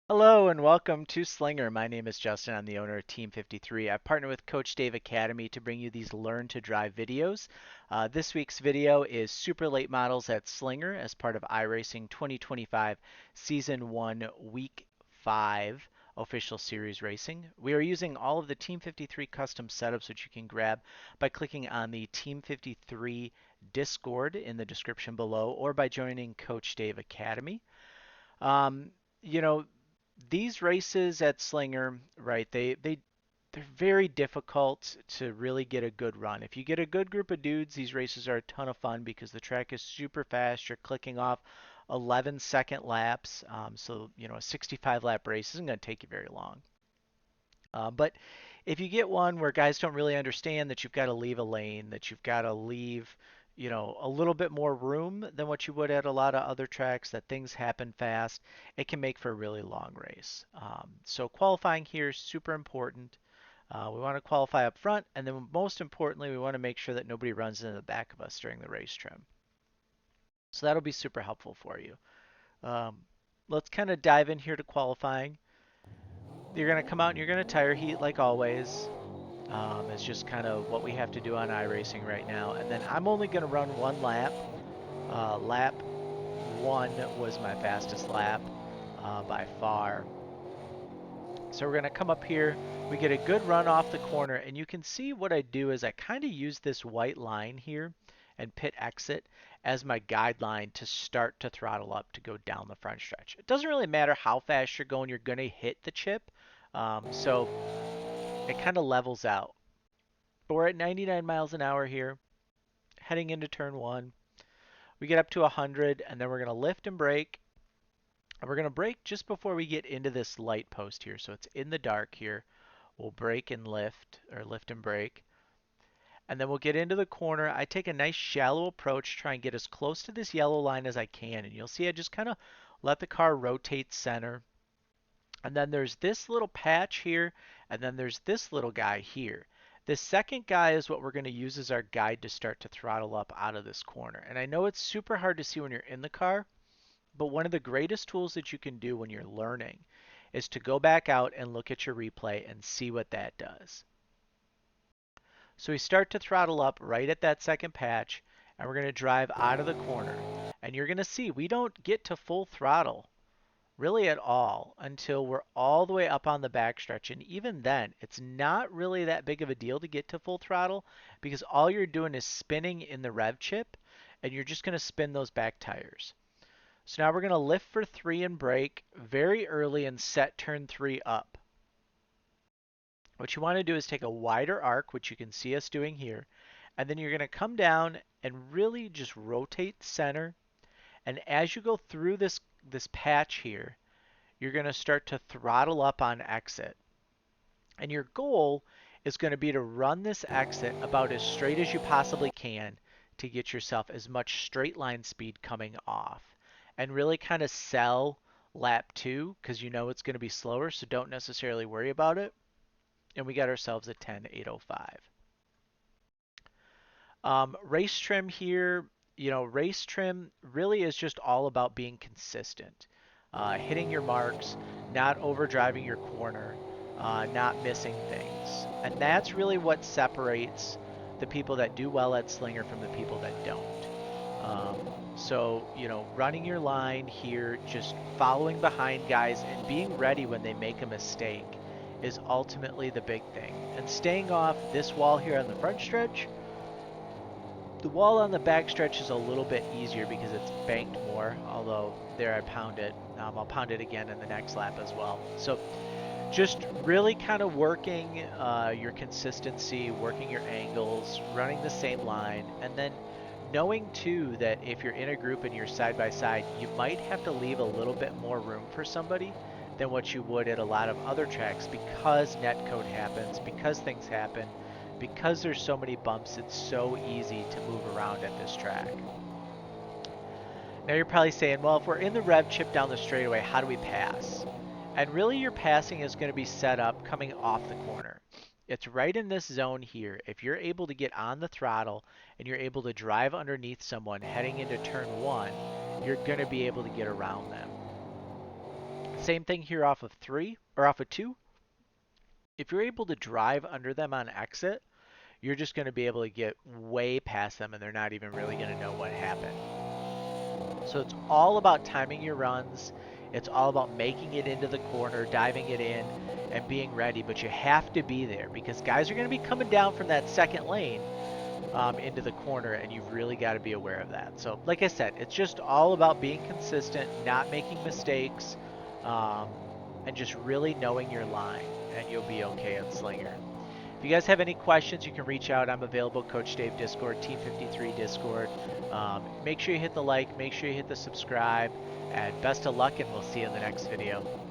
Hello and welcome to Slinger. My name is Justin. I'm the owner of Team 53. I've partnered with Coach Dave Academy to bring you these Learn to Drive videos. This week's video is super late models at Slinger as part of iRacing 2025 Season 1 Week 5 official series racing. We are using all of the Team 53 custom setups which you can grab by clicking on the Team 53 Discord in the description below or by joining Coach Dave Academy. Um, you know, these races at Slinger, right? They're very difficult to really get a good run. If you get a good group of dudes, these races are a ton of fun because the track is super fast. You're clicking off 11-second laps. A 65 lap race isn't going to take you very long. But if you get one where guys don't really understand that you've got to leave a lane, that you've got to leave, a little bit more room than what you would at a lot of other tracks, that things happen fast, it can make for a really long race. So qualifying here is super important. We want to qualify up front, and then most importantly, we want to make sure that nobody runs into the back of us during the race trim. So that'll be super helpful for you. Um, let's kind of dive in here to qualifying. You're going to come out and you're going to tire heat like always. It's just kind of what we have to do on iRacing right now. And then I'm only going to run one lap. Lap 1 was my fastest lap by far. So we're going to come up here. We get a good run off the corner. And you can see what I do is I kind of use this white line here and pit exit as my guideline to start to throttle up to go down the front stretch. It doesn't really matter how fast you're going to hit the chip. So it kind of levels out. But we're at 99 miles an hour here, heading into turn 1. We get up to 100, and then we're going to lift and brake. And we're going to brake just before we get into this light post here. So it's in the dark here. We'll brake and lift, or lift and brake. And then we'll get into the corner. I take a nice shallow approach, try and get as close to this yellow line as I can. And you'll see I just kind of let the car rotate center. And then there's this little patch here, and then there's this little guy here. This second guy is what we're going to use as our guide to start to throttle up out of this corner. And I know it's super hard to see when you're in the car, but one of the greatest tools that you can do when you're learning is to go back out and look at your replay and see what that does. So we start to throttle up right at that second patch, and we're going to drive out of the corner. And you're going to see we don't get to full throttle really at all until we're all the way up on the backstretch. And even then, it's not really that big of a deal to get to full throttle because all you're doing is spinning in the rev chip and you're just going to spin those back tires. So now we're going to lift for 3 and brake very early and set turn 3 up. What you want to do is take a wider arc, which you can see us doing here, and then you're going to come down and really just rotate center. And as you go through this patch here, you're going to start to throttle up on exit. And your goal is going to be to run this exit about as straight as you possibly can to get yourself as much straight line speed coming off. And really kind of sell lap 2 because you know it's going to be slower, so don't necessarily worry about it. And we got ourselves a 10.805. Race trim here, race trim really is just all about being consistent, hitting your marks, not overdriving your corner, not missing things. And that's really what separates the people that do well at Slinger from the people that don't. Running your line here, just following behind guys and being ready when they make a mistake is ultimately the big thing. And staying off this wall here on the front stretch, the wall on the back stretch is a little bit easier because it's banked more, although there I pound it. I'll pound it again in the next lap as well. So just really kind of working your consistency, working your angles, running the same line, and then knowing too that if you're in a group and you're side by side, you might have to leave a little bit more room for somebody than what you would at a lot of other tracks because netcode happens, because things happen, because there's so many bumps, it's so easy to move around at this track. Now you're probably saying, well, if we're in the rev chip down the straightaway, how do we pass? And really your passing is going to be set up coming off the corner. It's right in this zone here. If you're able to get on the throttle and you're able to drive underneath someone heading into turn 1, you're going to be able to get around them. Same thing here off of 3 or off of 2. If you're able to drive under them on exit, you're just going to be able to get way past them and they're not even really going to know what happened. So it's all about timing your runs. It's all about making it into the corner, diving it in, and being ready. But you have to be there because guys are going to be coming down from that second lane into the corner, and you've really got to be aware of that. So, like I said, it's just all about being consistent, not making mistakes, um, and just really knowing your line, and you'll be okay at Slinger. If you guys have any questions, you can reach out. I'm available, Coach Dave Discord, Team 53 Discord. Make sure you hit the like, make sure you hit the subscribe, and best of luck, and we'll see you in the next video.